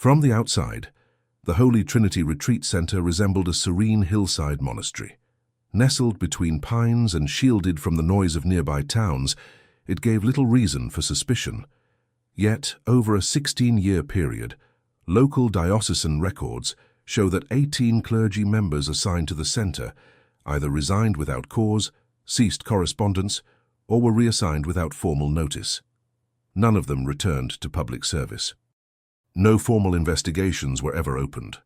From the outside, the Holy Trinity Retreat Center resembled a serene hillside monastery. Nestled between pines and shielded from the noise of nearby towns, it gave little reason for suspicion. Yet, over a 16-year period, local diocesan records show that 18 clergy members assigned to the center either resigned without cause, ceased correspondence, or were reassigned without formal notice. None of them returned to public service. No formal investigations were ever opened.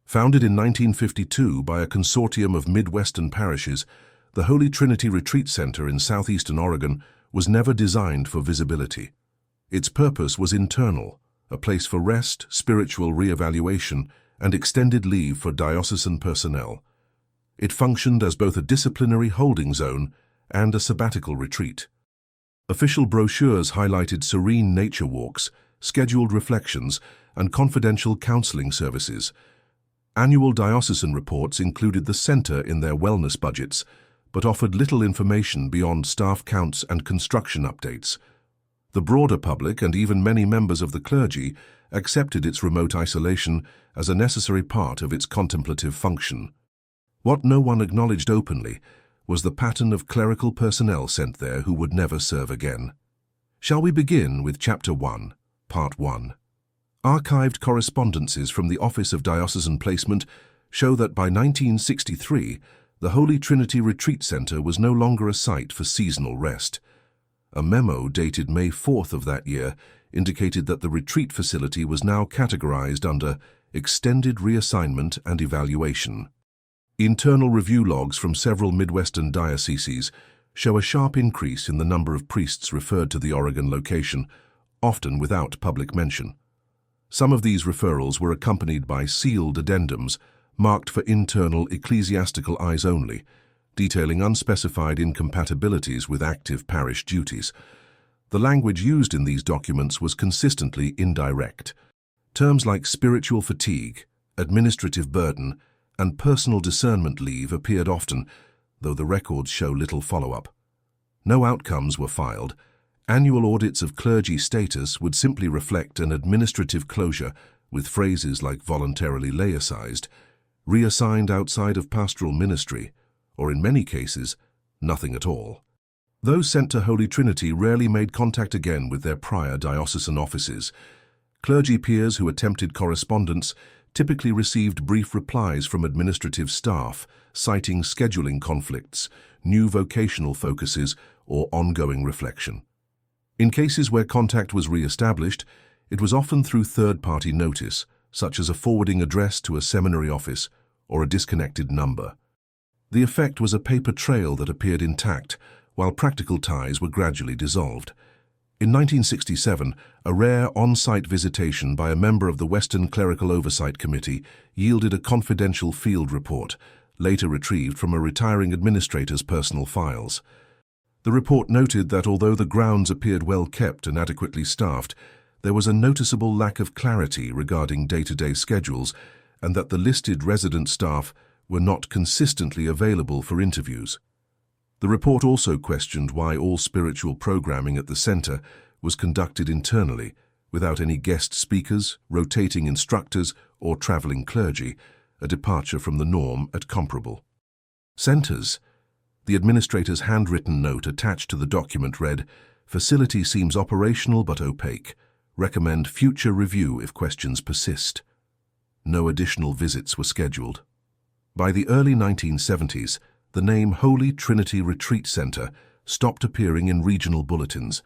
Founded in 1952 by a consortium of Midwestern parishes, the Holy Trinity Retreat Center in southeastern Oregon was never designed for visibility. Its purpose was internal, a place for rest, spiritual re-evaluation, and extended leave for diocesan personnel. It functioned as both a disciplinary holding zone and a sabbatical retreat. Official brochures highlighted serene nature walks, scheduled reflections, and confidential counseling services. Annual diocesan reports included the center in their wellness budgets, but offered little information beyond staff counts and construction updates. The broader public and even many members of the clergy accepted its remote isolation as a necessary part of its contemplative function. What no one acknowledged openly was the pattern of clerical personnel sent there who would never serve again. Shall we begin with Chapter 1, Part 1? Archived correspondences from the Office of Diocesan Placement show that by 1963, the Holy Trinity Retreat Center was no longer a site for seasonal rest. A memo dated May 4th of that year indicated that the retreat facility was now categorized under Extended Reassignment and Evaluation. Internal review logs from several Midwestern dioceses show a sharp increase in the number of priests referred to the Oregon location, often without public mention. Some of these referrals were accompanied by sealed addendums marked for internal ecclesiastical eyes only, detailing unspecified incompatibilities with active parish duties. The language used in these documents was consistently indirect. Terms like spiritual fatigue, administrative burden, and personal discernment leave appeared often, though the records show little follow-up. No outcomes were filed. Annual audits of clergy status would simply reflect an administrative closure with phrases like voluntarily laicized, reassigned outside of pastoral ministry, or in many cases, nothing at all. Those sent to Holy Trinity rarely made contact again with their prior diocesan offices. Clergy peers who attempted correspondence typically received brief replies from administrative staff, citing scheduling conflicts, new vocational focuses, or ongoing reflection. In cases where contact was re-established, it was often through third-party notice, such as a forwarding address to a seminary office or a disconnected number. The effect was a paper trail that appeared intact, while practical ties were gradually dissolved. In 1967, a rare on-site visitation by a member of the Western Clerical Oversight Committee yielded a confidential field report, later retrieved from a retiring administrator's personal files. The report noted that although the grounds appeared well kept and adequately staffed, there was a noticeable lack of clarity regarding day-to-day schedules, and that the listed resident staff were not consistently available for interviews. The report also questioned why all spiritual programming at the center was conducted internally, without any guest speakers, rotating instructors, or traveling clergy, a departure from the norm at comparable centers. The administrator's handwritten note attached to the document read, "Facility seems operational but opaque. Recommend future review if questions persist." No additional visits were scheduled. By the early 1970s, the name Holy Trinity Retreat Center stopped appearing in regional bulletins.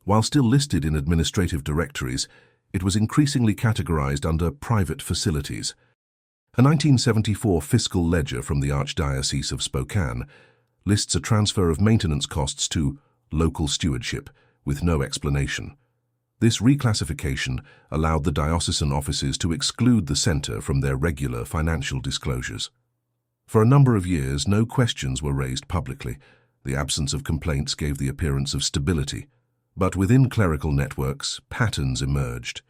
While still listed in administrative directories, it was increasingly categorized under private facilities. A 1974 fiscal ledger from the Archdiocese of Spokane lists a transfer of maintenance costs to local stewardship with no explanation. This reclassification allowed the diocesan offices to exclude the center from their regular financial disclosures. For a number of years, no questions were raised publicly. The absence of complaints gave the appearance of stability. But within clerical networks, patterns emerged.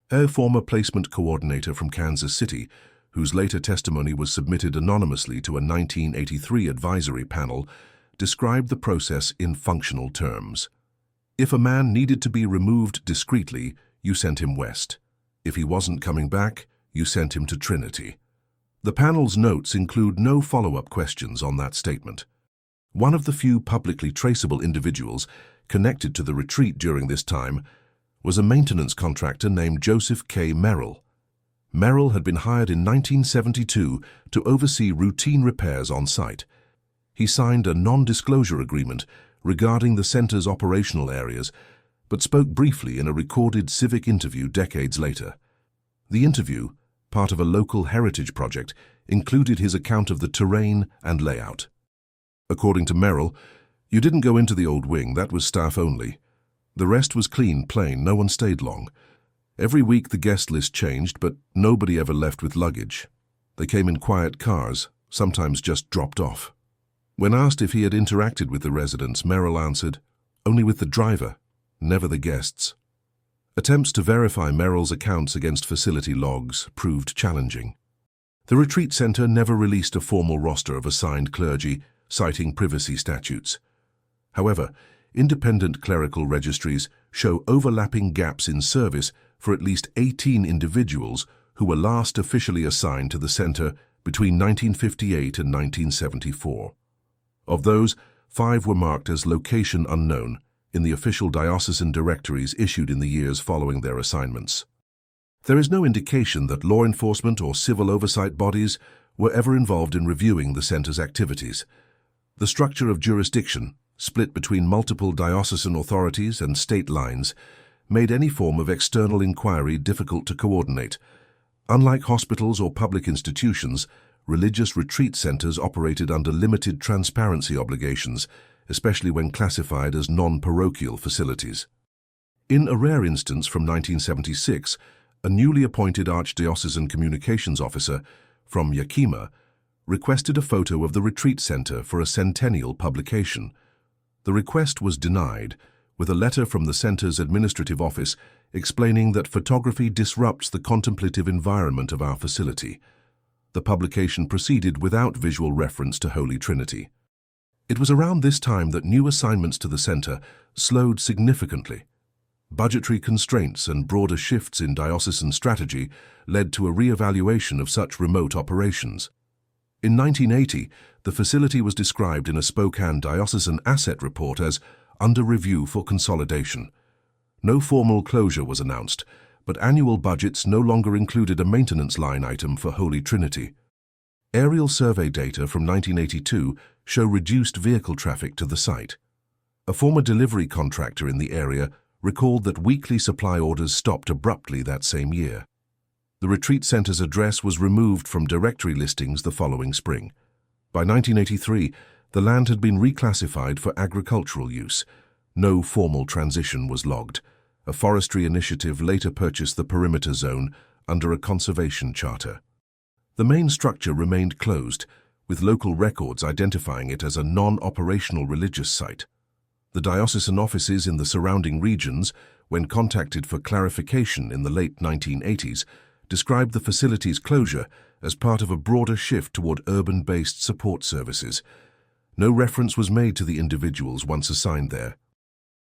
A former placement coordinator from Kansas City, whose later testimony was submitted anonymously to a 1983 advisory panel, described the process in functional terms. If a man needed to be removed discreetly, you sent him west. If he wasn't coming back, you sent him to Trinity. The panel's notes include no follow-up questions on that statement. One of the few publicly traceable individuals connected to the retreat during this time was a maintenance contractor named Joseph K. Merrill. Merrill had been hired in 1972 to oversee routine repairs on site. He signed a non-disclosure agreement regarding the center's operational areas, but spoke briefly in a recorded civic interview decades later. The interview, part of a local heritage project, included his account of the terrain and layout. According to Merrill, "You didn't go into the old wing, that was staff only. The rest was clean, plain, no one stayed long. Every week the guest list changed, but nobody ever left with luggage. They came in quiet cars, sometimes just dropped off." When asked if he had interacted with the residents, Merrill answered, "Only with the driver, never the guests." Attempts to verify Merrill's accounts against facility logs proved challenging. The retreat center never released a formal roster of assigned clergy, citing privacy statutes. However, independent clerical registries show overlapping gaps in service for at least 18 individuals who were last officially assigned to the center between 1958 and 1974. Of those, 5 were marked as location unknown in the official diocesan directories issued in the years following their assignments. There is no indication that law enforcement or civil oversight bodies were ever involved in reviewing the center's activities. The structure of jurisdiction, split between multiple diocesan authorities and state lines, made any form of external inquiry difficult to coordinate. Unlike hospitals or public institutions, religious retreat centers operated under limited transparency obligations, especially when classified as non-parochial facilities. In a rare instance from 1976, a newly appointed archdiocesan communications officer from Yakima requested a photo of the retreat center for a centennial publication. The request was denied, with a letter from the center's administrative office explaining that photography disrupts the contemplative environment of our facility. The publication proceeded without visual reference to Holy Trinity. It was around this time that new assignments to the center slowed significantly. Budgetary constraints and broader shifts in diocesan strategy led to a re-evaluation of such remote operations. In 1980, the facility was described in a Spokane diocesan asset report as under review for consolidation. No formal closure was announced, but annual budgets no longer included a maintenance line item for Holy Trinity. Aerial survey data from 1982 show reduced vehicle traffic to the site. A former delivery contractor in the area recalled that weekly supply orders stopped abruptly that same year. The retreat center's address was removed from directory listings the following spring. By 1983, the land had been reclassified for agricultural use. No formal transition was logged. A forestry initiative later purchased the perimeter zone under a conservation charter. The main structure remained closed, with local records identifying it as a non-operational religious site. The diocesan offices in the surrounding regions, when contacted for clarification in the late 1980s, described the facility's closure as part of a broader shift toward urban-based support services. No reference was made to the individuals once assigned there.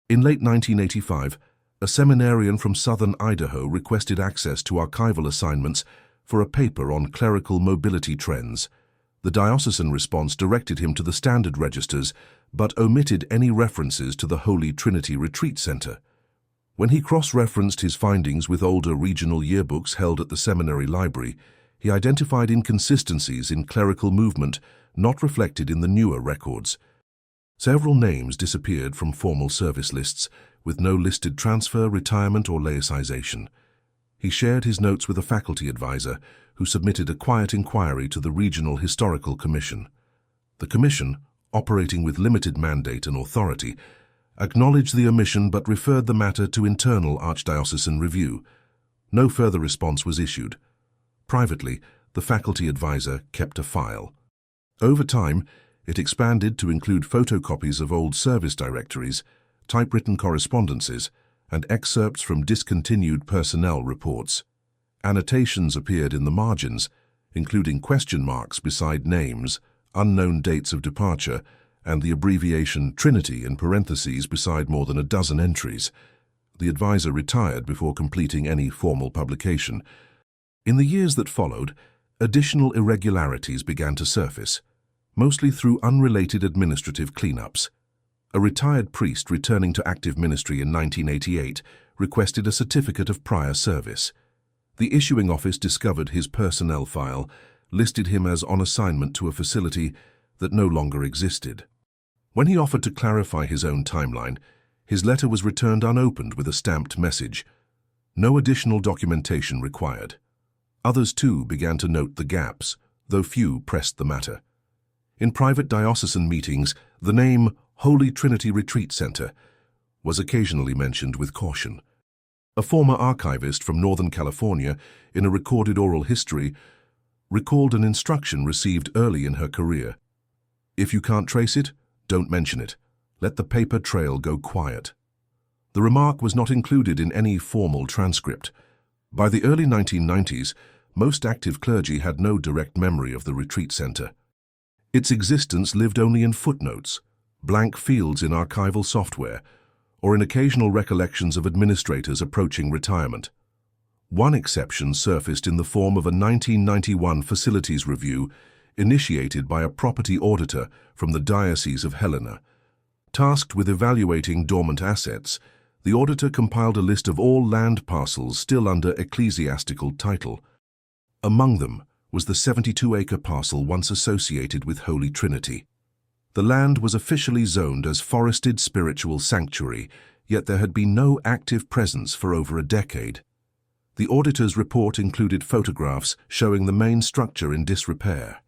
In late 1985, a seminarian from southern Idaho requested access to archival assignments for a paper on clerical mobility trends. The diocesan response directed him to the standard registers, but omitted any references to the Holy Trinity Retreat Center. When he cross-referenced his findings with older regional yearbooks held at the seminary library, he identified inconsistencies in clerical movement not reflected in the newer records. Several names disappeared from formal service lists, with no listed transfer, retirement, or laicization. He shared his notes with a faculty advisor, who submitted a quiet inquiry to the Regional Historical Commission. The commission, operating with limited mandate and authority, acknowledged the omission but referred the matter to internal archdiocesan review. No further response was issued. Privately, the faculty advisor kept a file. Over time, it expanded to include photocopies of old service directories, typewritten correspondences, and excerpts from discontinued personnel reports. Annotations appeared in the margins, including question marks beside names, unknown dates of departure, and the abbreviation Trinity in parentheses beside more than a dozen entries. The advisor retired before completing any formal publication. In the years that followed, additional irregularities began to surface, mostly through unrelated administrative cleanups. A retired priest returning to active ministry in 1988 requested a certificate of prior service. The issuing office discovered his personnel file, listed him as on assignment to a facility that no longer existed. When he offered to clarify his own timeline, his letter was returned unopened with a stamped message. No additional documentation required. Others too began to note the gaps, though few pressed the matter. In private diocesan meetings, the name Holy Trinity Retreat Center was occasionally mentioned with caution. A former archivist from Northern California, in a recorded oral history, recalled an instruction received early in her career. If you can't trace it, don't mention it. Let the paper trail go quiet. The remark was not included in any formal transcript. By the early 1990s, most active clergy had no direct memory of the retreat center. Its existence lived only in footnotes, blank fields in archival software, or in occasional recollections of administrators approaching retirement. One exception surfaced in the form of a 1991 facilities review initiated by a property auditor from the Diocese of Helena. Tasked with evaluating dormant assets, the auditor compiled a list of all land parcels still under ecclesiastical title. Among them was the 72-acre parcel once associated with Holy Trinity. The land was officially zoned as forested spiritual sanctuary, yet there had been no active presence for over a decade. The auditor's report included photographs showing the main structure in disrepair.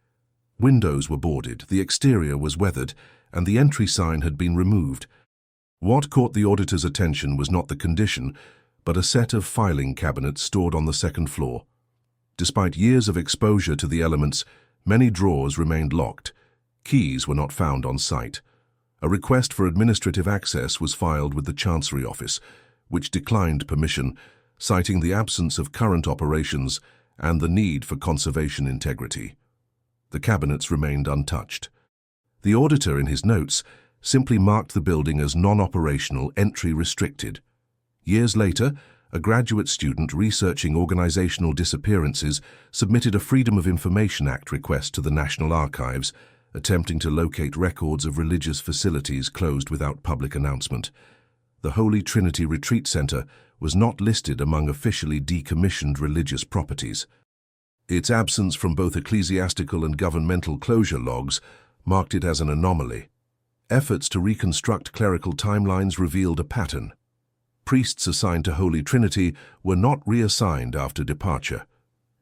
Windows were boarded, the exterior was weathered, and the entry sign had been removed. What caught the auditor's attention was not the condition, but a set of filing cabinets stored on the second floor. Despite years of exposure to the elements, many drawers remained locked. Keys were not found on site. A request for administrative access was filed with the Chancery Office, which declined permission, citing the absence of current operations and the need for conservation integrity. The cabinets remained untouched. The auditor, in his notes, simply marked the building as non-operational, entry restricted. Years later, a graduate student researching organizational disappearances submitted a Freedom of Information Act request to the National Archives, attempting to locate records of religious facilities closed without public announcement. The Holy Trinity Retreat Center was not listed among officially decommissioned religious properties. Its absence from both ecclesiastical and governmental closure logs marked it as an anomaly. Efforts to reconstruct clerical timelines revealed a pattern. Priests assigned to Holy Trinity were not reassigned after departure.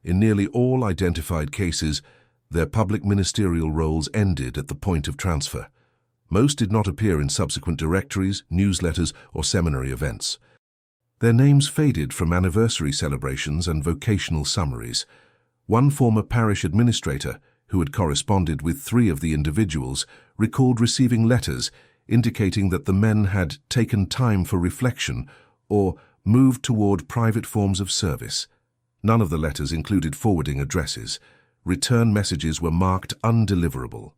In nearly all identified cases, their public ministerial roles ended at the point of transfer. Most did not appear in subsequent directories, newsletters, or seminary events. Their names faded from anniversary celebrations and vocational summaries. One former parish administrator, who had corresponded with 3 of the individuals, recalled receiving letters indicating that the men had taken time for reflection or moved toward private forms of service. None of the letters included forwarding addresses. Return messages were marked undeliverable.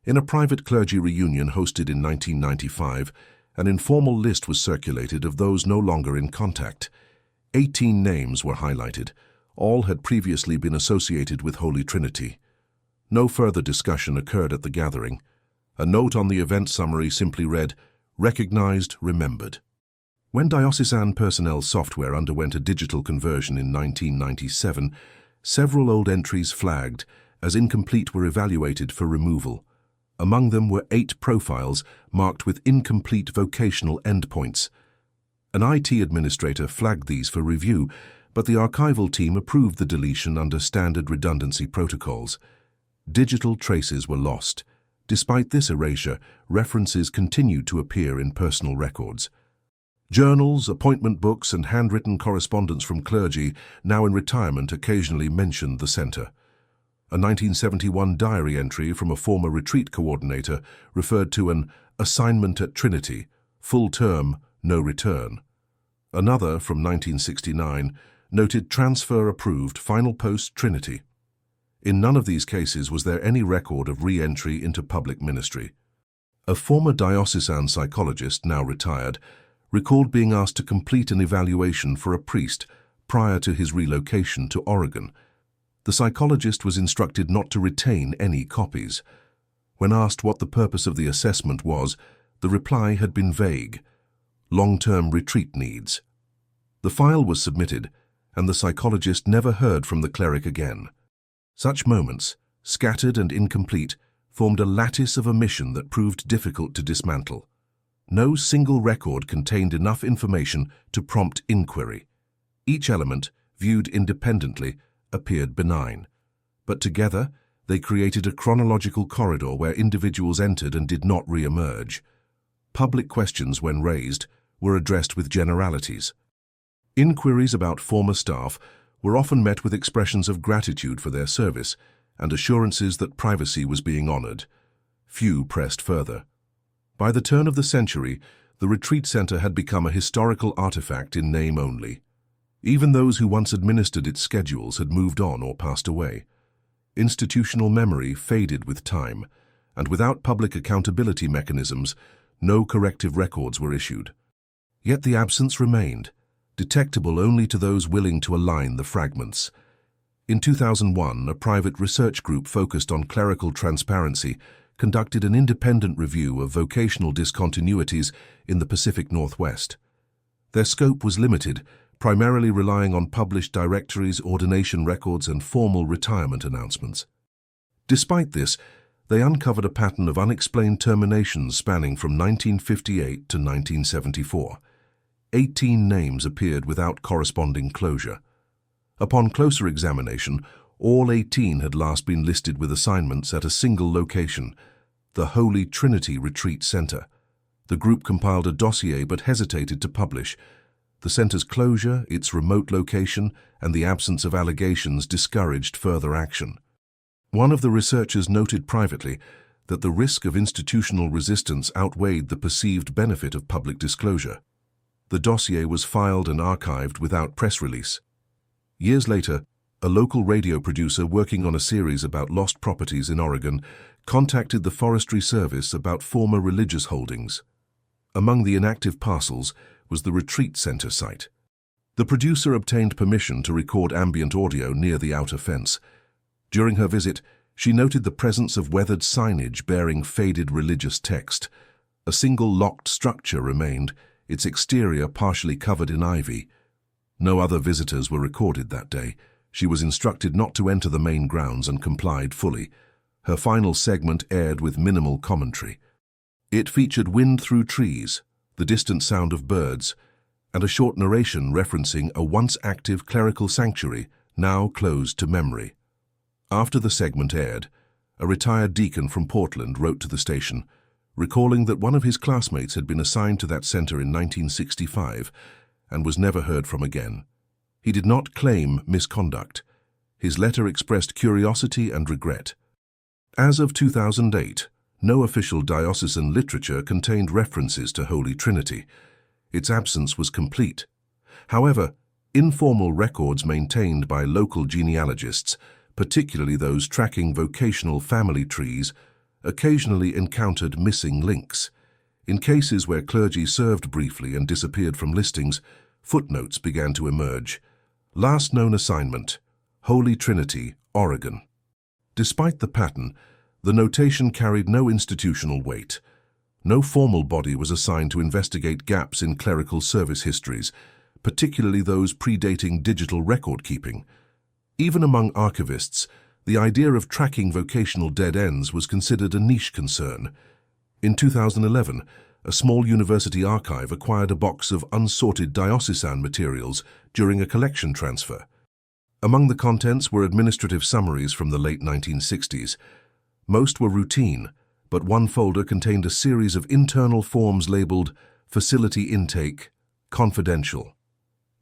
In a private clergy reunion hosted in 1995, an informal list was circulated of those no longer in contact. 18 names were highlighted. All had previously been associated with Holy Trinity. No further discussion occurred at the gathering. A note on the event summary simply read, "Recognized, remembered." When diocesan personnel software underwent a digital conversion in 1997, several old entries flagged as incomplete were evaluated for removal. Among them were 8 profiles marked with incomplete vocational endpoints. An IT administrator flagged these for review, but the archival team approved the deletion under standard redundancy protocols. Digital traces were lost. Despite this erasure, references continued to appear in personal records. Journals, appointment books, and handwritten correspondence from clergy, now in retirement, occasionally mentioned the center. A 1971 diary entry from a former retreat coordinator referred to an assignment at Trinity, full term, no return. Another, from 1969, noted transfer approved, final post Trinity. In none of these cases was there any record of re-entry into public ministry. A former diocesan psychologist, now retired, recalled being asked to complete an evaluation for a priest prior to his relocation to Oregon. The psychologist was instructed not to retain any copies. When asked what the purpose of the assessment was, the reply had been vague: long-term retreat needs. The file was submitted, and the psychologist never heard from the cleric again. Such moments, scattered and incomplete, formed a lattice of omission that proved difficult to dismantle. No single record contained enough information to prompt inquiry. Each element, viewed independently, appeared benign, but together they created a chronological corridor where individuals entered and did not re-emerge. Public questions, when raised, were addressed with generalities. Inquiries about former staff were often met with expressions of gratitude for their service and assurances that privacy was being honored. Few pressed further. By the turn of the century, the retreat center had become a historical artifact in name only. Even those who once administered its schedules had moved on or passed away. Institutional memory faded with time, and without public accountability mechanisms, no corrective records were issued. Yet the absence remained, detectable only to those willing to align the fragments. In 2001, a private research group focused on clerical transparency conducted an independent review of vocational discontinuities in the Pacific Northwest. Their scope was limited, primarily relying on published directories, ordination records, and formal retirement announcements. Despite this, they uncovered a pattern of unexplained terminations spanning from 1958 to 1974. 18 names appeared without corresponding closure. Upon closer examination, all 18 had last been listed with assignments at a single location, the Holy Trinity Retreat Center. The group compiled a dossier but hesitated to publish. The center's closure, its remote location, and the absence of allegations discouraged further action. One of the researchers noted privately that the risk of institutional resistance outweighed the perceived benefit of public disclosure. The dossier was filed and archived without press release. Years later, a local radio producer working on a series about lost properties in Oregon contacted the Forestry Service about former religious holdings. Among the inactive parcels was the retreat center site. The producer obtained permission to record ambient audio near the outer fence. During her visit, she noted the presence of weathered signage bearing faded religious text. A single locked structure remained, its exterior partially covered in ivy. No other visitors were recorded that day. She was instructed not to enter the main grounds and complied fully. Her final segment aired with minimal commentary. It featured wind through trees, the distant sound of birds, and a short narration referencing a once active clerical sanctuary now closed to memory. After the segment aired, a retired deacon from Portland wrote to the station, recalling that one of his classmates had been assigned to that center in 1965 and was never heard from again. He did not claim misconduct. His letter expressed curiosity and regret. As of 2008, no official diocesan literature contained references to Holy Trinity. Its absence was complete. However, informal records maintained by local genealogists, particularly those tracking vocational family trees, occasionally encountered missing links. In cases where clergy served briefly and disappeared from listings, footnotes began to emerge. Last known assignment, Holy Trinity, Oregon. Despite the pattern, the notation carried no institutional weight. No formal body was assigned to investigate gaps in clerical service histories, particularly those predating digital record-keeping. Even among archivists, the idea of tracking vocational dead ends was considered a niche concern. In 2011, a small university archive acquired a box of unsorted diocesan materials during a collection transfer. Among the contents were administrative summaries from the late 1960s. Most were routine, but one folder contained a series of internal forms labeled Facility Intake, Confidential.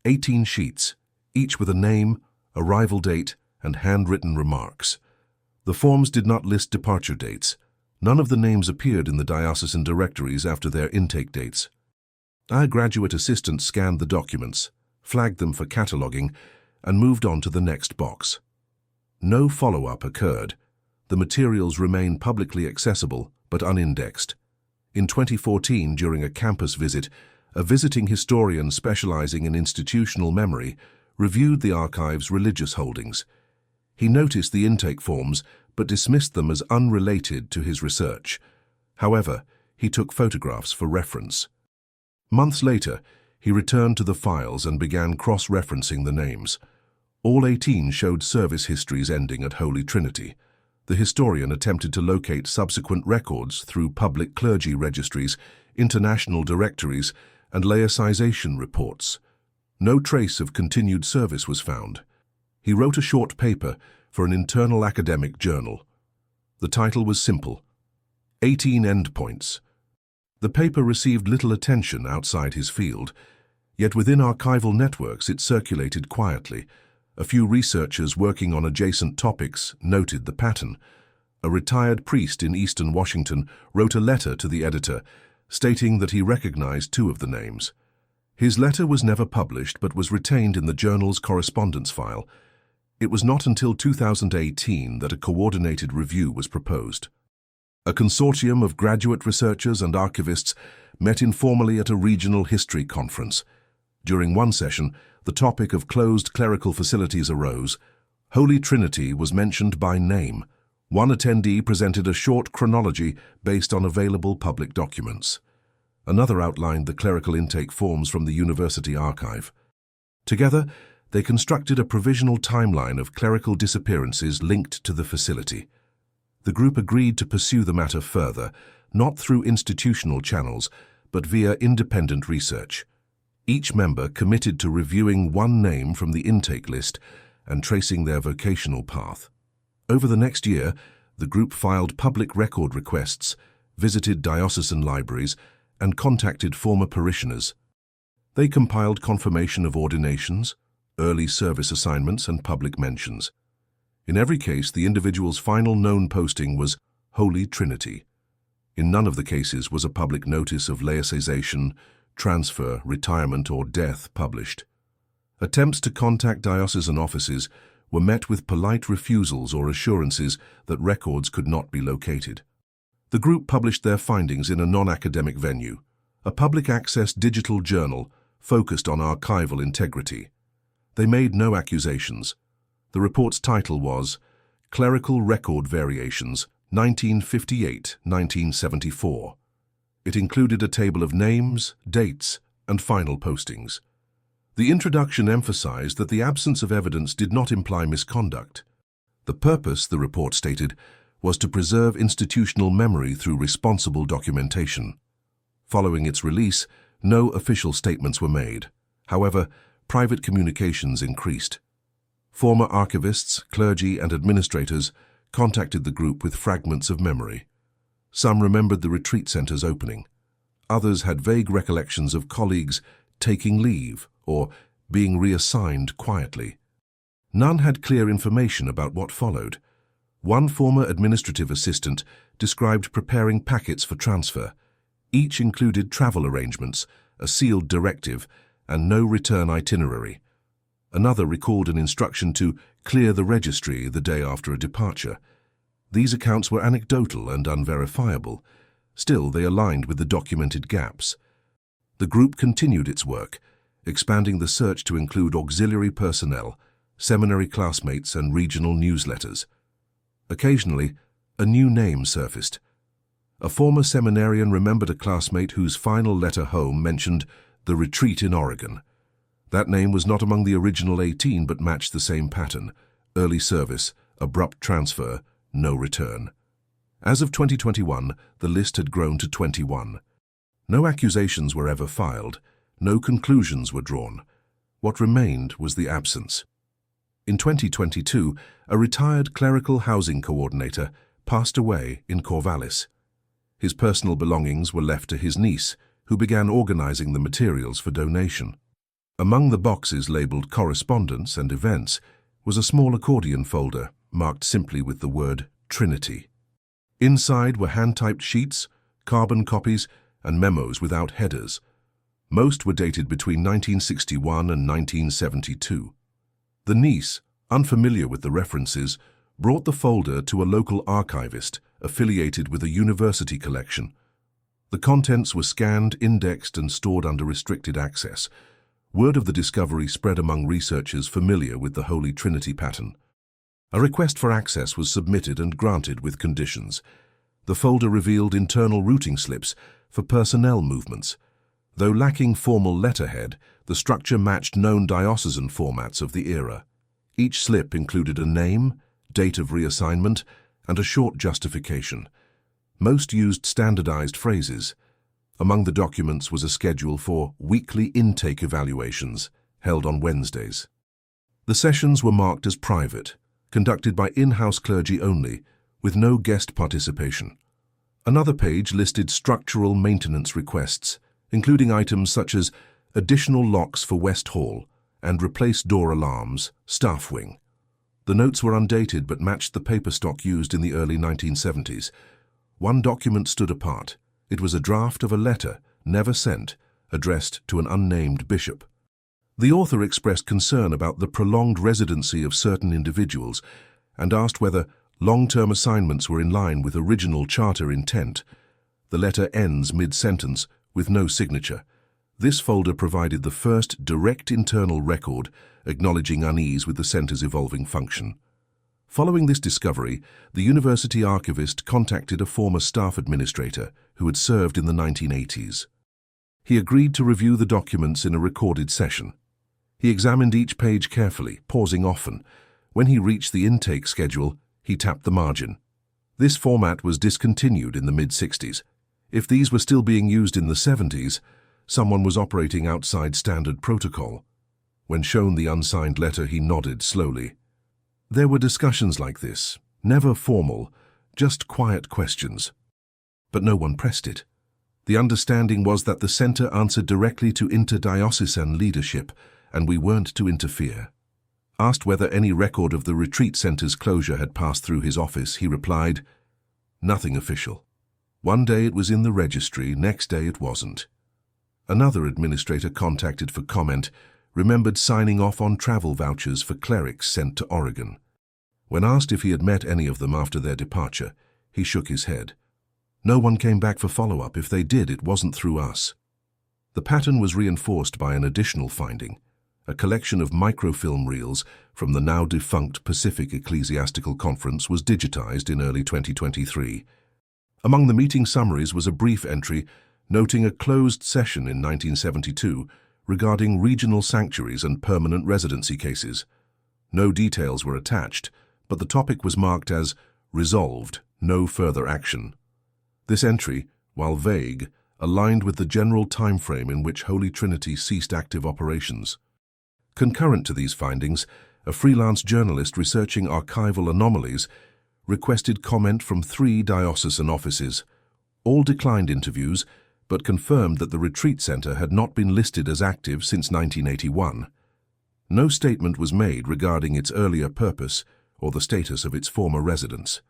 18 sheets, each with a name, arrival date, and handwritten remarks. The forms did not list departure dates. None of the names appeared in the diocesan directories after their intake dates. Our graduate assistant scanned the documents, flagged them for cataloging, and moved on to the next box. No follow-up occurred. The materials remain publicly accessible but unindexed. In 2014, during a campus visit, a visiting historian specializing in institutional memory, reviewed the archive's religious holdings. He noticed the intake forms but dismissed them as unrelated to his research. However, he took photographs for reference. Months later, he returned to the files and began cross-referencing the names. All 18 showed service histories ending at Holy Trinity. The historian attempted to locate subsequent records through public clergy registries, international directories, and laicization reports. No trace of continued service was found. He wrote a short paper for an internal academic journal. The title was simple: 18 Endpoints. The paper received little attention outside his field, yet within archival networks it circulated quietly. A few researchers working on adjacent topics noted the pattern. A retired priest in eastern Washington wrote a letter to the editor, stating that he recognized 2 of the names. His letter was never published but was retained in the journal's correspondence file. It was not until 2018 that a coordinated review was proposed. A consortium of graduate researchers and archivists met informally at a regional history conference. During one session, the topic of closed clerical facilities arose. Holy Trinity was mentioned by name. One attendee presented a short chronology based on available public documents. Another outlined the clerical intake forms from the university archive. Together, they constructed a provisional timeline of clerical disappearances linked to the facility. The group agreed to pursue the matter further, not through institutional channels, but via independent research. Each member committed to reviewing one name from the intake list and tracing their vocational path. Over the next year, the group filed public record requests, visited diocesan libraries, and contacted former parishioners. They compiled confirmation of ordinations, early service assignments, and public mentions. In every case, the individual's final known posting was Holy Trinity. In none of the cases was a public notice of laicization, transfer, retirement, or death published. Attempts to contact diocesan offices were met with polite refusals or assurances that records could not be located. The group published their findings in a non-academic venue, a public access digital journal focused on archival integrity. They made no accusations. The report's title was Clerical Record Variations, 1958-1974. It included a table of names, dates, and final postings. The introduction emphasized that the absence of evidence did not imply misconduct. The purpose, the report stated, was to preserve institutional memory through responsible documentation. Following its release, no official statements were made. However, private communications increased. Former archivists, clergy, and administrators contacted the group with fragments of memory. Some remembered the retreat center's opening. Others had vague recollections of colleagues taking leave or being reassigned quietly. None had clear information about what followed. One former administrative assistant described preparing packets for transfer. Each included travel arrangements, a sealed directive, and no return itinerary. Another recalled an instruction to clear the registry the day after a departure. These accounts were anecdotal and unverifiable. Still, they aligned with the documented gaps. The group continued its work, expanding the search to include auxiliary personnel, seminary classmates, and regional newsletters. Occasionally, a new name surfaced. A former seminarian remembered a classmate whose final letter home mentioned the retreat in Oregon. That name was not among the original 18 but matched the same pattern: early service, abrupt transfer, no return. As of 2021, the list had grown to 21. No accusations were ever filed, no conclusions were drawn. What remained was the absence. In 2022, a retired clerical housing coordinator passed away in Corvallis. His personal belongings were left to his niece, who began organizing the materials for donation. Among the boxes labeled correspondence and events was a small accordion folder marked simply with the word Trinity. Inside were hand-typed sheets, carbon copies, and memos without headers. Most were dated between 1961 and 1972. The niece, unfamiliar with the references, brought the folder to a local archivist affiliated with a university collection. The contents were scanned, indexed, and stored under restricted access. Word of the discovery spread among researchers familiar with the Holy Trinity pattern. A request for access was submitted and granted with conditions. The folder revealed internal routing slips for personnel movements. Though lacking formal letterhead, the structure matched known diocesan formats of the era. Each slip included a name, date of reassignment, and a short justification. Most used standardized phrases. Among the documents was a schedule for weekly intake evaluations, held on Wednesdays. The sessions were marked as private, conducted by in-house clergy only, with no guest participation. Another page listed structural maintenance requests, including items such as additional locks for West Hall and replace door alarms, staff wing. The notes were undated but matched the paper stock used in the early 1970s. One document stood apart. It was a draft of a letter, never sent, addressed to an unnamed bishop. The author expressed concern about the prolonged residency of certain individuals and asked whether long-term assignments were in line with original charter intent. The letter ends mid-sentence with no signature. This folder provided the first direct internal record acknowledging unease with the center's evolving function. Following this discovery, the university archivist contacted a former staff administrator who had served in the 1980s. He agreed to review the documents in a recorded session. He examined each page carefully, pausing often. When he reached the intake schedule, he tapped the margin. This format was discontinued in the mid-60s. If these were still being used in the 70s, someone was operating outside standard protocol. When shown the unsigned letter, he nodded slowly. There were discussions like this, never formal, just quiet questions. But no one pressed it. The understanding was that the center answered directly to interdiocesan leadership, and we weren't to interfere. Asked whether any record of the retreat center's closure had passed through his office, he replied, "Nothing official. One day it was in the registry, next day it wasn't." Another administrator contacted for comment remembered signing off on travel vouchers for clerics sent to Oregon. When asked if he had met any of them after their departure, he shook his head. No one came back for follow-up. If they did, it wasn't through us. The pattern was reinforced by an additional finding. A collection of microfilm reels from the now-defunct Pacific Ecclesiastical Conference was digitized in early 2023. Among the meeting summaries was a brief entry noting a closed session in 1972 regarding regional sanctuaries and permanent residency cases. No details were attached, but the topic was marked as resolved, no further action. This entry, while vague, aligned with the general timeframe in which Holy Trinity ceased active operations. Concurrent to these findings, a freelance journalist researching archival anomalies requested comment from 3 diocesan offices. All declined interviews, but confirmed that the retreat center had not been listed as active since 1981. No statement was made regarding its earlier purpose or the status of its former residents.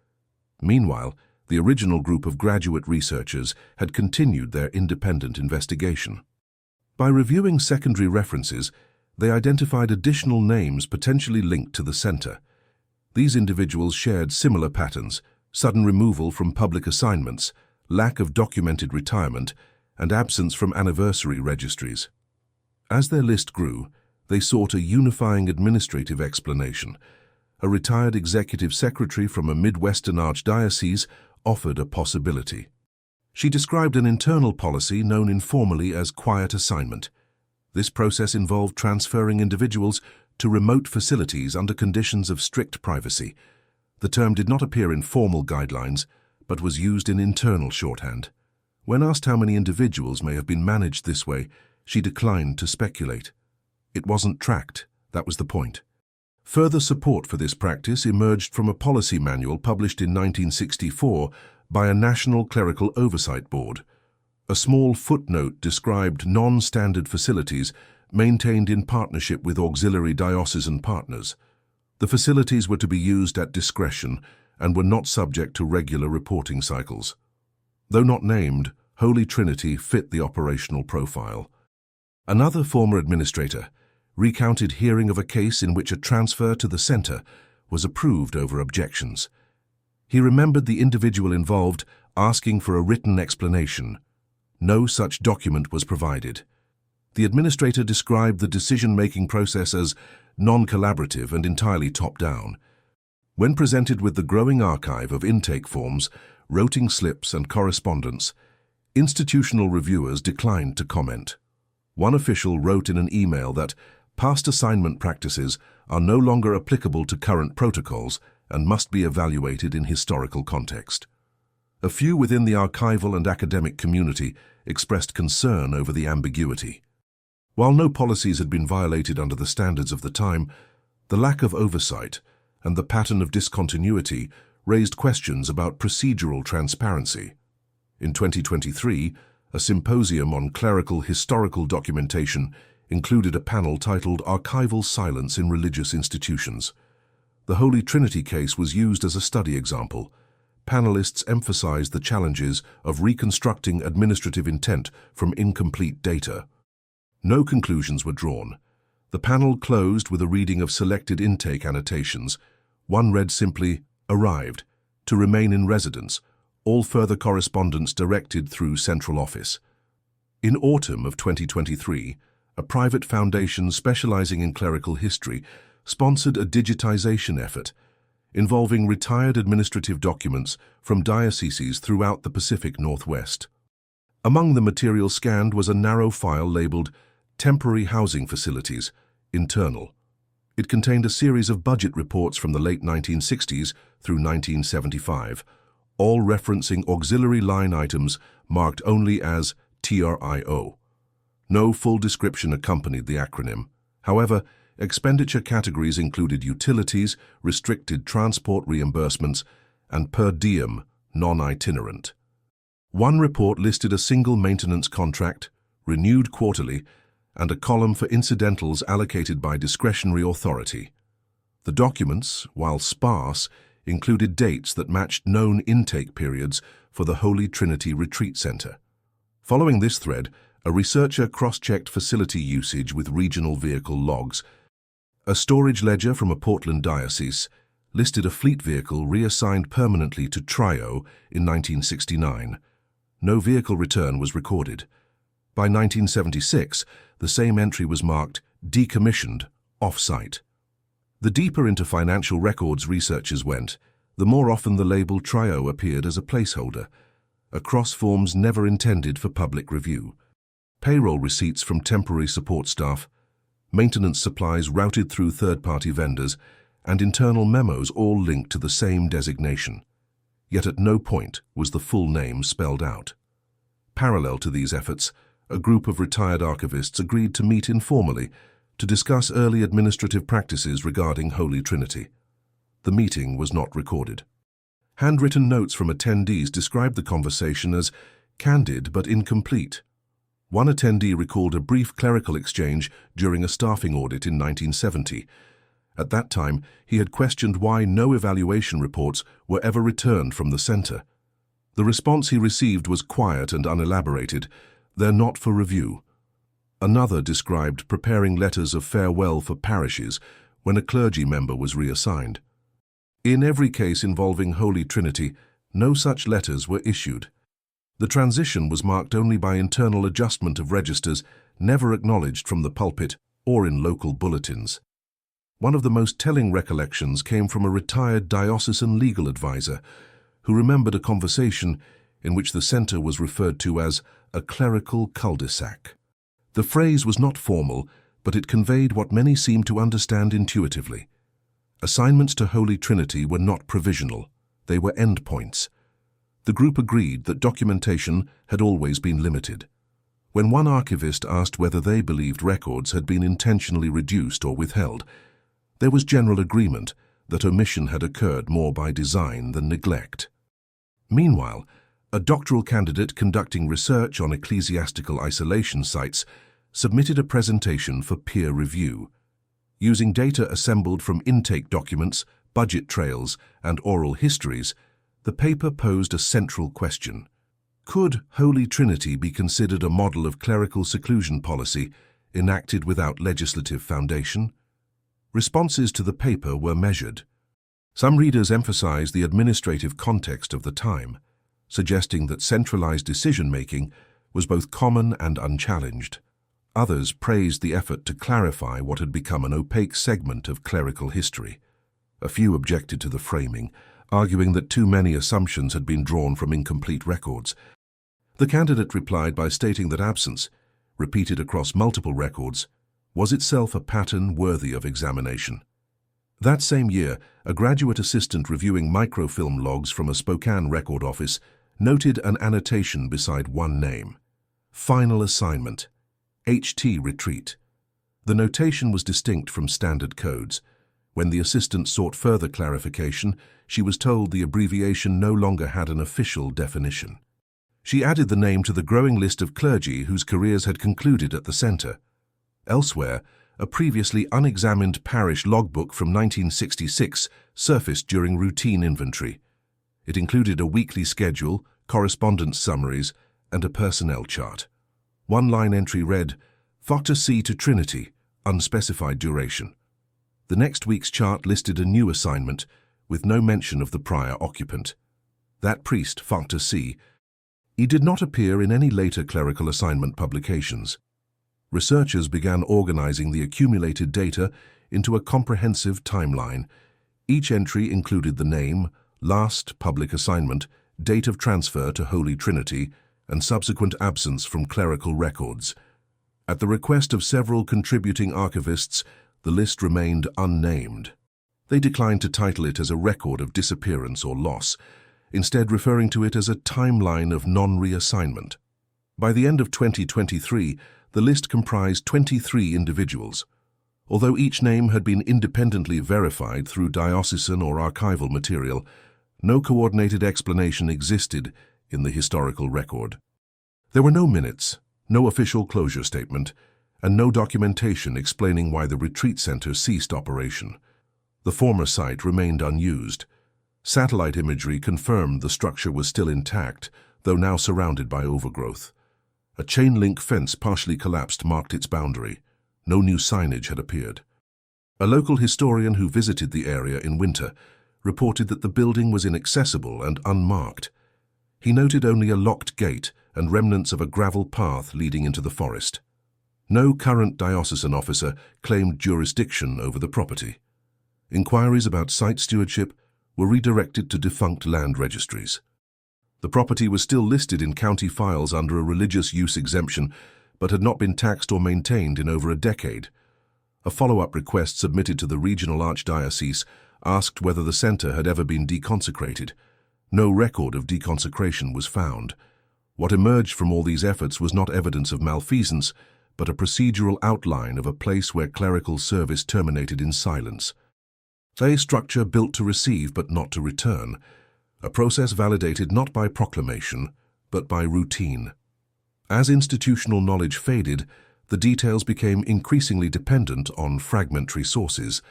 Meanwhile, the original group of graduate researchers had continued their independent investigation. By reviewing secondary references, they identified additional names potentially linked to the center. These individuals shared similar patterns: sudden removal from public assignments, lack of documented retirement, and absence from anniversary registries. As their list grew, they sought a unifying administrative explanation. A retired executive secretary from a Midwestern archdiocese offered a possibility. She described an internal policy known informally as quiet assignment. This process involved transferring individuals to remote facilities under conditions of strict privacy. The term did not appear in formal guidelines, but was used in internal shorthand. When asked how many individuals may have been managed this way, she declined to speculate. It wasn't tracked, that was the point. Further support for this practice emerged from a policy manual published in 1964 by a National Clerical Oversight Board. A small footnote described non-standard facilities maintained in partnership with auxiliary diocesan partners. The facilities were to be used at discretion and were not subject to regular reporting cycles. Though not named, Holy Trinity fit the operational profile. Another former administrator recounted hearing of a case in which a transfer to the center was approved over objections. He remembered the individual involved asking for a written explanation, No such document was provided. The administrator described the decision-making process as non-collaborative and entirely top-down. When presented with the growing archive of intake forms, routing slips and correspondence, institutional reviewers declined to comment. One official wrote in an email that past assignment practices are no longer applicable to current protocols and must be evaluated in historical context. A few within the archival and academic community expressed concern over the ambiguity. While no policies had been violated under the standards of the time, the lack of oversight and the pattern of discontinuity raised questions about procedural transparency. In 2023, a symposium on clerical historical documentation included a panel titled Archival Silence in Religious Institutions. The Holy Trinity case was used as a study example. Panelists emphasized the challenges of reconstructing administrative intent from incomplete data. No conclusions were drawn. The panel closed with a reading of selected intake annotations. One read simply, "Arrived, to remain in residence, all further correspondence directed through central office." In autumn of 2023, a private foundation specializing in clerical history sponsored a digitization effort involving retired administrative documents from dioceses throughout the Pacific Northwest. Among the material scanned was a narrow file labeled Temporary Housing Facilities, Internal. It contained a series of budget reports from the late 1960s through 1975, all referencing auxiliary line items marked only as TRIO. No full description accompanied the acronym. However, expenditure categories included utilities, restricted transport reimbursements, and per diem, non-itinerant. One report listed a single maintenance contract, renewed quarterly, and a column for incidentals allocated by discretionary authority. The documents, while sparse, included dates that matched known intake periods for the Holy Trinity Retreat Center. Following this thread, a researcher cross-checked facility usage with regional vehicle logs. A storage ledger from a Portland diocese listed a fleet vehicle reassigned permanently to Trio in 1969. No vehicle return was recorded. By 1976, the same entry was marked decommissioned, off-site. The deeper into financial records researchers went, the more often the label Trio appeared as a placeholder, a cross forms never intended for public review. Payroll receipts from temporary support staff, maintenance supplies routed through third-party vendors, and internal memos all linked to the same designation. Yet at no point was the full name spelled out. Parallel to these efforts, a group of retired archivists agreed to meet informally to discuss early administrative practices regarding Holy Trinity. The meeting was not recorded. Handwritten notes from attendees described the conversation as candid but incomplete. One attendee recalled a brief clerical exchange during a staffing audit in 1970. At that time, he had questioned why no evaluation reports were ever returned from the center. The response he received was quiet and unelaborated. "They're not for review." Another described preparing letters of farewell for parishes when a clergy member was reassigned. In every case involving Holy Trinity, no such letters were issued. The transition was marked only by internal adjustment of registers, never acknowledged from the pulpit or in local bulletins. One of the most telling recollections came from a retired diocesan legal advisor who remembered a conversation in which the center was referred to as a clerical cul-de-sac. The phrase was not formal, but it conveyed what many seemed to understand intuitively. Assignments to Holy Trinity were not provisional, they were endpoints. The group agreed that documentation had always been limited. When one archivist asked whether they believed records had been intentionally reduced or withheld, there was general agreement that omission had occurred more by design than neglect. Meanwhile, a doctoral candidate conducting research on ecclesiastical isolation sites submitted a presentation for peer review. Using data assembled from intake documents, budget trails, and oral histories, the paper posed a central question. Could Holy Trinity be considered a model of clerical seclusion policy enacted without legislative foundation? Responses to the paper were measured. Some readers emphasized the administrative context of the time, suggesting that centralized decision-making was both common and unchallenged. Others praised the effort to clarify what had become an opaque segment of clerical history. A few objected to the framing, arguing that too many assumptions had been drawn from incomplete records. The candidate replied by stating that absence, repeated across multiple records, was itself a pattern worthy of examination. That same year, a graduate assistant reviewing microfilm logs from a Spokane record office noted an annotation beside one name: Final Assignment, HT Retreat. The notation was distinct from standard codes. When the assistant sought further clarification, she was told the abbreviation no longer had an official definition. She added the name to the growing list of clergy whose careers had concluded at the center. Elsewhere, a previously unexamined parish logbook from 1966 surfaced during routine inventory. It included a weekly schedule, correspondence summaries, and a personnel chart. One line entry read, Factor C to Trinity, unspecified duration. The next week's chart listed a new assignment, with no mention of the prior occupant. That priest, Factor C, he did not appear in any later clerical assignment publications. Researchers began organizing the accumulated data into a comprehensive timeline. Each entry included the name, last public assignment, date of transfer to Holy Trinity, and subsequent absence from clerical records. At the request of several contributing archivists, the list remained unnamed. They declined to title it as a record of disappearance or loss, instead referring to it as a timeline of non-reassignment. By the end of 2023, the list comprised 23 individuals. Although each name had been independently verified through diocesan or archival material, no coordinated explanation existed in the historical record. There were no minutes, no official closure statement, and no documentation explaining why the retreat center ceased operation. The former site remained unused. Satellite imagery confirmed the structure was still intact, though now surrounded by overgrowth. A chain-link fence partially collapsed marked its boundary. No new signage had appeared. A local historian who visited the area in winter reported that the building was inaccessible and unmarked. He noted only a locked gate and remnants of a gravel path leading into the forest. No current diocesan officer claimed jurisdiction over the property. Inquiries about site stewardship were redirected to defunct land registries. The property was still listed in county files under a religious use exemption, but had not been taxed or maintained in over a decade. A follow-up request submitted to the regional archdiocese asked whether the center had ever been deconsecrated. No record of deconsecration was found. What emerged from all these efforts was not evidence of malfeasance, but a procedural outline of a place where clerical service terminated in silence. A structure built to receive but not to return, a process validated not by proclamation, but by routine. As institutional knowledge faded, the details became increasingly dependent on fragmentary sources,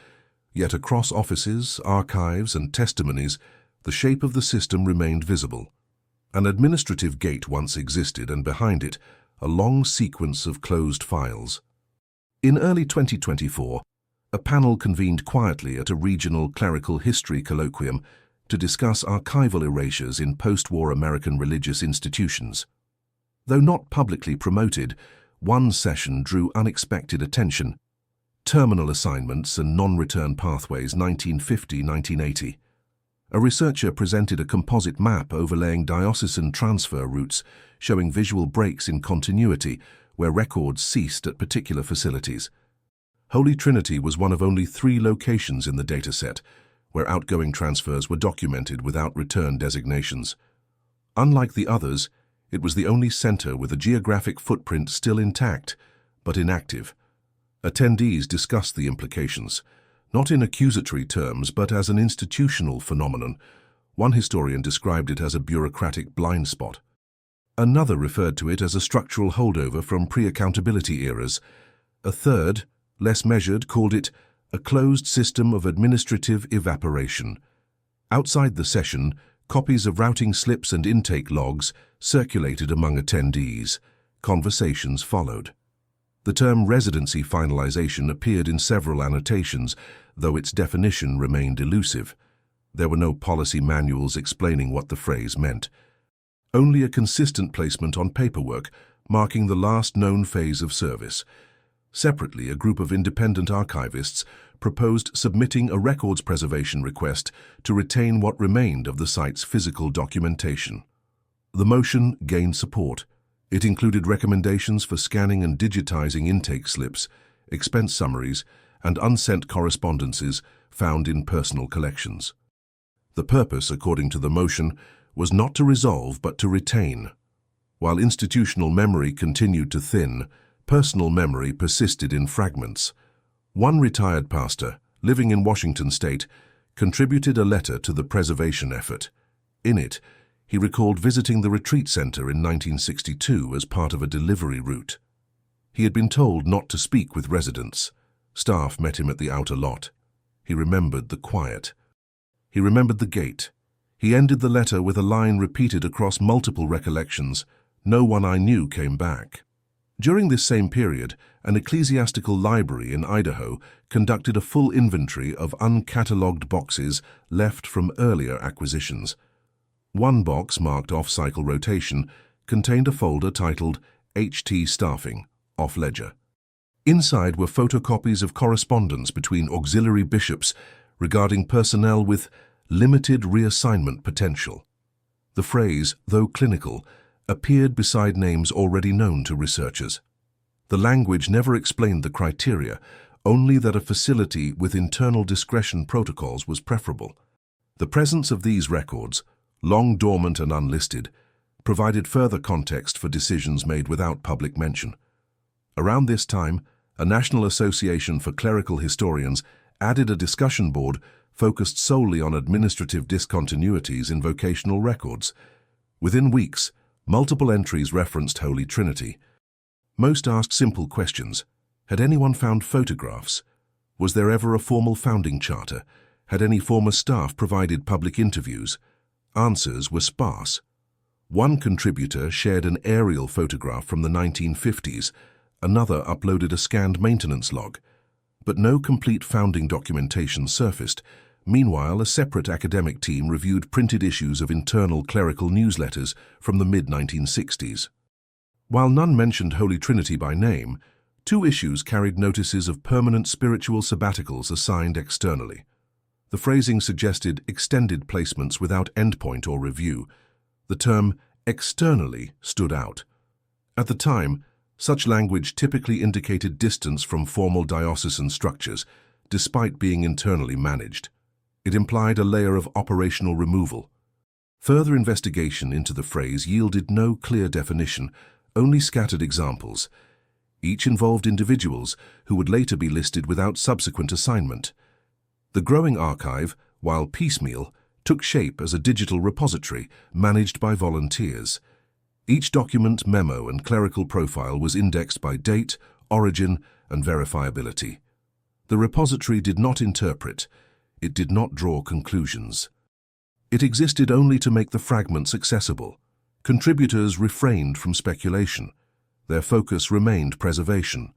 yet across offices, archives, and testimonies, the shape of the system remained visible. An administrative gate once existed, and behind it, a long sequence of closed files. In early 2024, a panel convened quietly at a regional clerical history colloquium to discuss archival erasures in post-war American religious institutions. Though not publicly promoted, one session drew unexpected attention: Terminal Assignments and Non-Return Pathways 1950-1980. A researcher presented a composite map overlaying diocesan transfer routes, showing visual breaks in continuity where records ceased at particular facilities. Holy Trinity was one of only 3 locations in the dataset where outgoing transfers were documented without return designations. Unlike the others, it was the only center with a geographic footprint still intact, but inactive. Attendees discussed the implications, not in accusatory terms, but as an institutional phenomenon. One historian described it as a bureaucratic blind spot. Another referred to it as a structural holdover from pre-accountability eras. A third, less measured, called it a closed system of administrative evaporation. Outside the session, copies of routing slips and intake logs circulated among attendees. Conversations followed. The term residency finalization appeared in several annotations, though its definition remained elusive. There were no policy manuals explaining what the phrase meant. Only a consistent placement on paperwork, marking the last known phase of service. Separately, a group of independent archivists proposed submitting a records preservation request to retain what remained of the site's physical documentation. The motion gained support. It included recommendations for scanning and digitizing intake slips, expense summaries, and unsent correspondences found in personal collections. The purpose, according to the motion, was not to resolve but to retain. While institutional memory continued to thin, personal memory persisted in fragments. One retired pastor, living in Washington state, contributed a letter to the preservation effort. In it, he recalled visiting the retreat center in 1962 as part of a delivery route. He had been told not to speak with residents. Staff met him at the outer lot. He remembered the quiet. He remembered the gate. He ended the letter with a line repeated across multiple recollections. "No one I knew came back." During this same period, an ecclesiastical library in Idaho conducted a full inventory of uncatalogued boxes left from earlier acquisitions. One box, marked off-cycle rotation, contained a folder titled HT Staffing, off-ledger. Inside were photocopies of correspondence between auxiliary bishops regarding personnel with limited reassignment potential. The phrase, though clinical, appeared beside names already known to researchers. The language never explained the criteria, only that a facility with internal discretion protocols was preferable. The presence of these records, long dormant and unlisted, provided further context for decisions made without public mention. Around this time, a National Association for Clerical Historians added a discussion board focused solely on administrative discontinuities in vocational records. Within weeks, multiple entries referenced Holy Trinity. Most asked simple questions. Had anyone found photographs? Was there ever a formal founding charter? Had any former staff provided public interviews? Answers were sparse. One contributor shared an aerial photograph from the 1950s. Another uploaded a scanned maintenance log. But no complete founding documentation surfaced. Meanwhile, a separate academic team reviewed printed issues of internal clerical newsletters from the mid-1960s. While none mentioned Holy Trinity by name, 2 issues carried notices of permanent spiritual sabbaticals assigned externally. The phrasing suggested extended placements without endpoint or review. The term externally stood out. At the time, such language typically indicated distance from formal diocesan structures, despite being internally managed. It implied a layer of operational removal. Further investigation into the phrase yielded no clear definition, only scattered examples. Each involved individuals who would later be listed without subsequent assignment. The growing archive, while piecemeal, took shape as a digital repository managed by volunteers. Each document, memo, and clerical profile was indexed by date, origin, and verifiability. The repository did not interpret. It did not draw conclusions. It existed only to make the fragments accessible. Contributors refrained from speculation. Their focus remained preservation.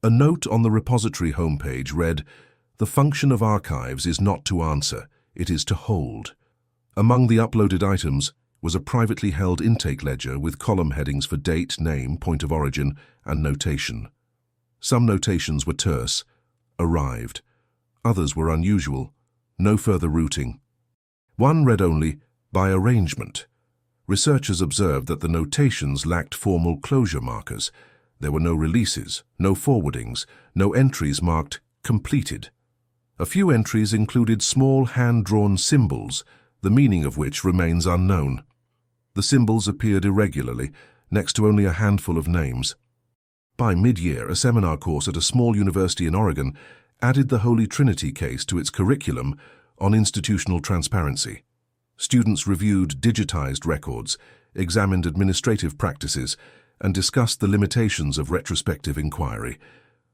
A note on the repository homepage read, "The function of archives is not to answer, it is to hold." Among the uploaded items was a privately held intake ledger with column headings for date, name, point of origin, and notation. Some notations were terse, arrived. Others were unusual, no further routing. One read only, by arrangement. Researchers observed that the notations lacked formal closure markers. There were no releases, no forwardings, no entries marked completed. A few entries included small hand-drawn symbols, the meaning of which remains unknown. The symbols appeared irregularly, next to only a handful of names. By mid-year, a seminar course at a small university in Oregon added the Holy Trinity case to its curriculum on institutional transparency. Students reviewed digitized records, examined administrative practices, and discussed the limitations of retrospective inquiry.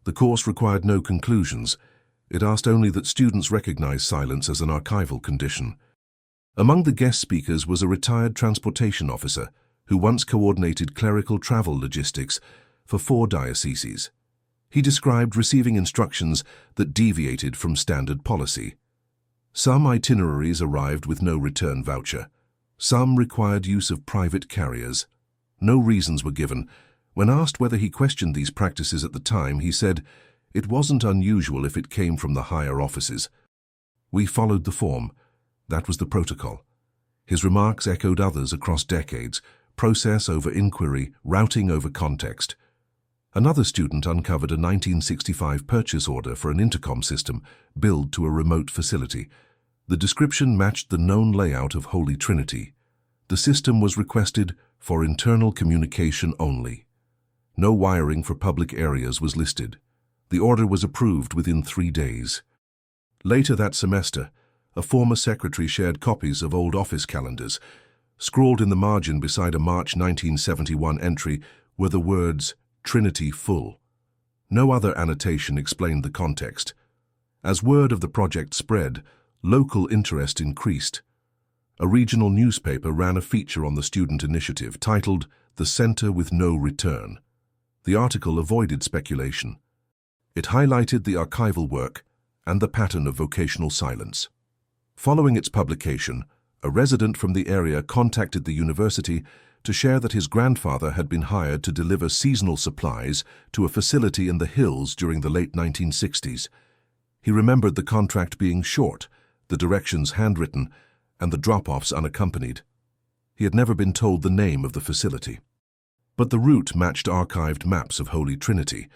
The course required no conclusions. It asked only that students recognize silence as an archival condition. Among the guest speakers was a retired transportation officer who once coordinated clerical travel logistics for 4 dioceses. He described receiving instructions that deviated from standard policy. Some itineraries arrived with no return voucher. Some required use of private carriers. No reasons were given, When asked whether he questioned these practices at the time, he said, "It wasn't unusual if it came from the higher offices. We followed the form. That was the protocol." His remarks echoed others across decades: process over inquiry, routing over context. Another student uncovered a 1965 purchase order for an intercom system billed to a remote facility. The description matched the known layout of Holy Trinity. The system was requested for internal communication only. No wiring for public areas was listed. The order was approved within 3 days. Later that semester, a former secretary shared copies of old office calendars. Scrawled in the margin beside a March 1971 entry were the words, "Trinity full." No other annotation explained the context. As word of the project spread, local interest increased. A regional newspaper ran a feature on the student initiative titled "The Center with No Return." The article avoided speculation. It highlighted the archival work and the pattern of vocational silence. Following its publication, a resident from the area contacted the university to share that his grandfather had been hired to deliver seasonal supplies to a facility in the hills during the late 1960s. He remembered the contract being short, the directions handwritten, and the drop-offs unaccompanied. He had never been told the name of the facility. But the route matched archived maps of Holy Trinity.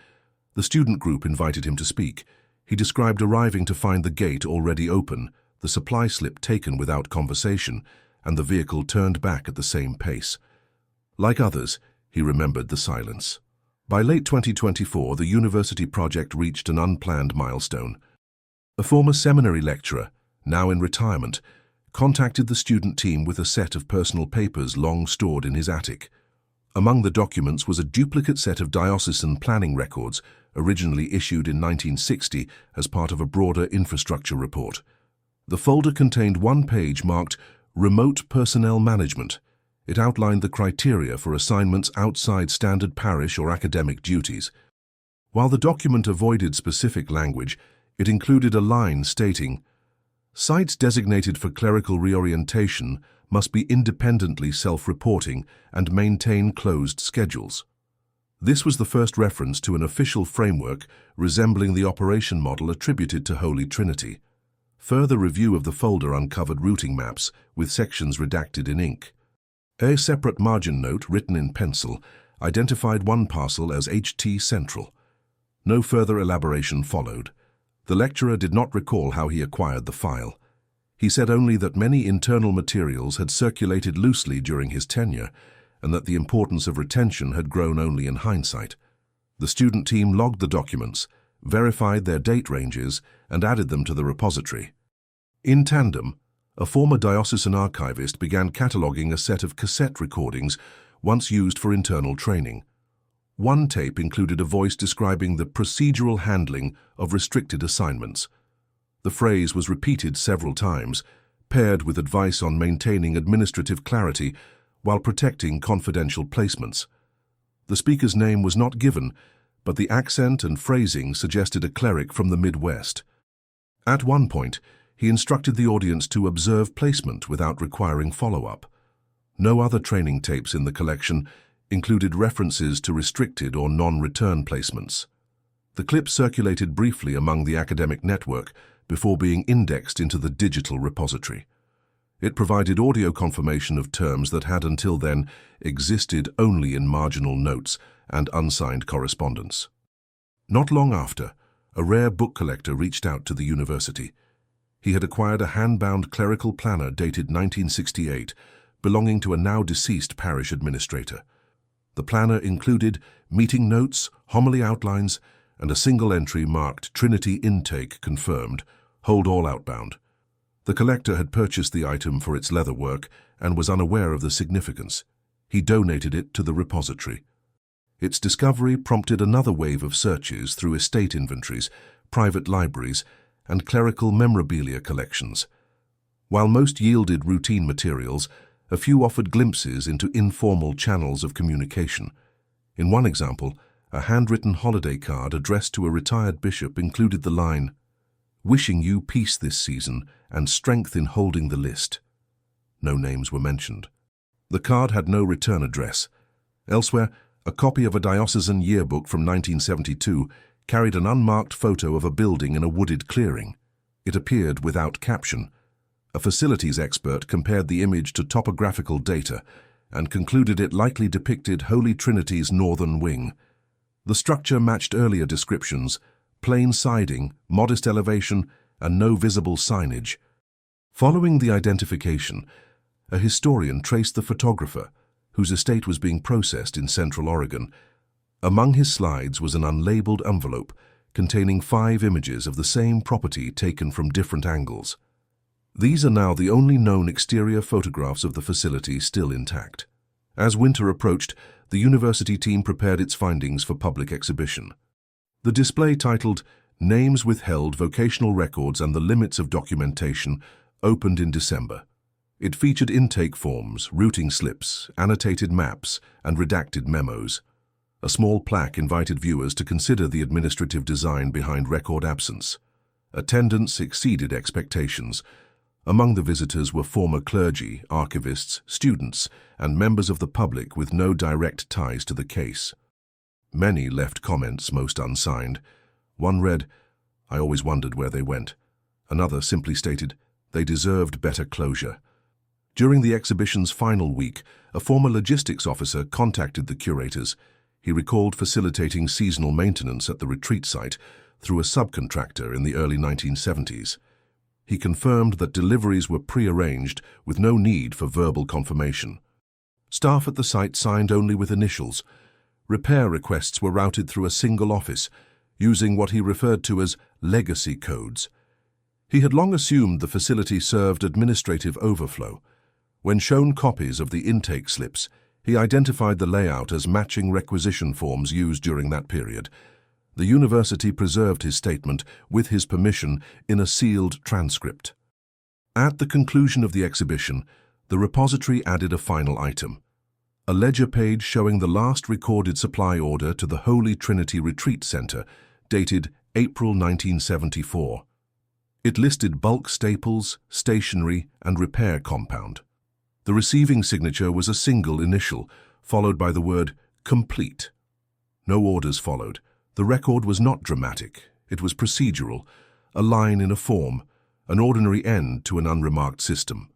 The student group invited him to speak. He described arriving to find the gate already open, the supply slip taken without conversation, and the vehicle turned back at the same pace. Like others, he remembered the silence. By late 2024, the university project reached an unplanned milestone. A former seminary lecturer, now in retirement, contacted the student team with a set of personal papers long stored in his attic. Among the documents was a duplicate set of diocesan planning records, originally issued in 1960 as part of a broader infrastructure report. The folder contained one page marked "Remote Personnel Management." It outlined the criteria for assignments outside standard parish or academic duties. While the document avoided specific language, it included a line stating, "Sites designated for clerical reorientation must be independently self-reporting and maintain closed schedules." This was the first reference to an official framework resembling the operation model attributed to Holy Trinity. Further review of the folder uncovered routing maps, with sections redacted in ink. A separate margin note, written in pencil, identified one parcel as HT Central. No further elaboration followed. The lecturer did not recall how he acquired the file. He said only that many internal materials had circulated loosely during his tenure, and that the importance of retention had grown only in hindsight. The student team logged the documents, verified their date ranges, and added them to the repository. In tandem, a former diocesan archivist began cataloging a set of cassette recordings once used for internal training. One tape included a voice describing the procedural handling of restricted assignments. The phrase was repeated several times, paired with advice on maintaining administrative clarity while protecting confidential placements. The speaker's name was not given, but the accent and phrasing suggested a cleric from the Midwest. At one point, he instructed the audience to observe placement without requiring follow-up. No other training tapes in the collection included references to restricted or non-return placements. The clip circulated briefly among the academic network before being indexed into the digital repository. It provided audio confirmation of terms that had until then existed only in marginal notes and unsigned correspondence. Not long after, a rare book collector reached out to the university. He had acquired a hand-bound clerical planner dated 1968, belonging to a now-deceased parish administrator. The planner included meeting notes, homily outlines, and a single entry marked "Trinity Intake Confirmed, Hold All Outbound." The collector had purchased the item for its leatherwork and was unaware of the significance. He donated it to the repository. Its discovery prompted another wave of searches through estate inventories, private libraries, and clerical memorabilia collections. While most yielded routine materials, a few offered glimpses into informal channels of communication. In one example, a handwritten holiday card addressed to a retired bishop included the line, "Wishing you peace this season and strength in holding the list." No names were mentioned. The card had no return address. Elsewhere, A copy of a diocesan yearbook from 1972 carried an unmarked photo of a building in a wooded clearing. It appeared without caption. A facilities expert compared the image to topographical data and concluded it likely depicted Holy Trinity's northern wing. The structure matched earlier descriptions: plain siding, modest elevation, and no visible signage. Following the identification, a historian traced the photographer, whose estate was being processed in Central Oregon. Among his slides was an unlabeled envelope containing 5 images of the same property taken from different angles. These are now the only known exterior photographs of the facility still intact. As winter approached, the university team prepared its findings for public exhibition. The display, titled "Names Withheld, Vocational Records and the Limits of Documentation," opened in December. It featured intake forms, routing slips, annotated maps, and redacted memos. A small plaque invited viewers to consider the administrative design behind record absence. Attendance exceeded expectations. Among the visitors were former clergy, archivists, students, and members of the public with no direct ties to the case. Many left comments, most unsigned. One read, "I always wondered where they went." Another simply stated, "They deserved better closure." During the exhibition's final week, a former logistics officer contacted the curators. He recalled facilitating seasonal maintenance at the retreat site through a subcontractor in the early 1970s. He confirmed that deliveries were pre-arranged with no need for verbal confirmation. Staff at the site signed only with initials. Repair requests were routed through a single office, using what he referred to as legacy codes. He had long assumed the facility served administrative overflow. When shown copies of the intake slips, he identified the layout as matching requisition forms used during that period. The university preserved his statement, with his permission, in a sealed transcript. At the conclusion of the exhibition, the repository added a final item: a ledger page showing the last recorded supply order to the Holy Trinity Retreat Center, dated April 1974. It listed bulk staples, stationery, and repair compound. The receiving signature was a single initial, followed by the word "complete." No orders followed. The record was not dramatic. It was procedural, a line in a form, an ordinary end to an unremarked system.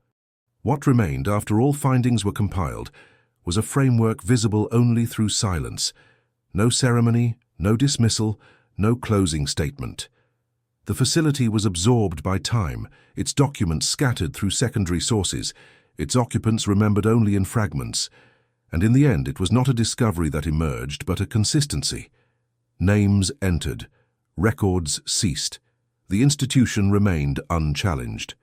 What remained after all findings were compiled was a framework visible only through silence. No ceremony, no dismissal, no closing statement. The facility was absorbed by time, its documents scattered through secondary sources, its occupants remembered only in fragments, and in the end it was not a discovery that emerged, but a consistency. Names entered, records ceased. The institution remained unchallenged.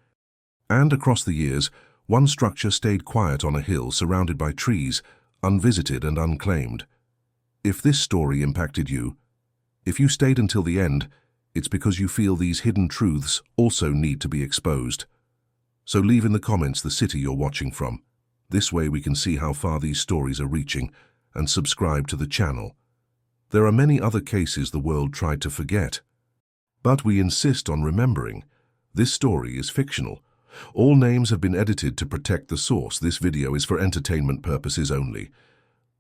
And across the years, one structure stayed quiet on a hill surrounded by trees, unvisited and unclaimed. If this story impacted you, if you stayed until the end, it's because you feel these hidden truths also need to be exposed. So leave in the comments the city you're watching from. This way we can see how far these stories are reaching, and subscribe to the channel. There are many other cases the world tried to forget. But we insist on remembering. This story is fictional. All names have been edited to protect the source. This video is for entertainment purposes only.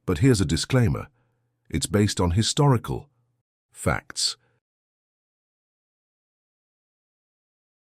But here's a disclaimer. It's based on historical facts.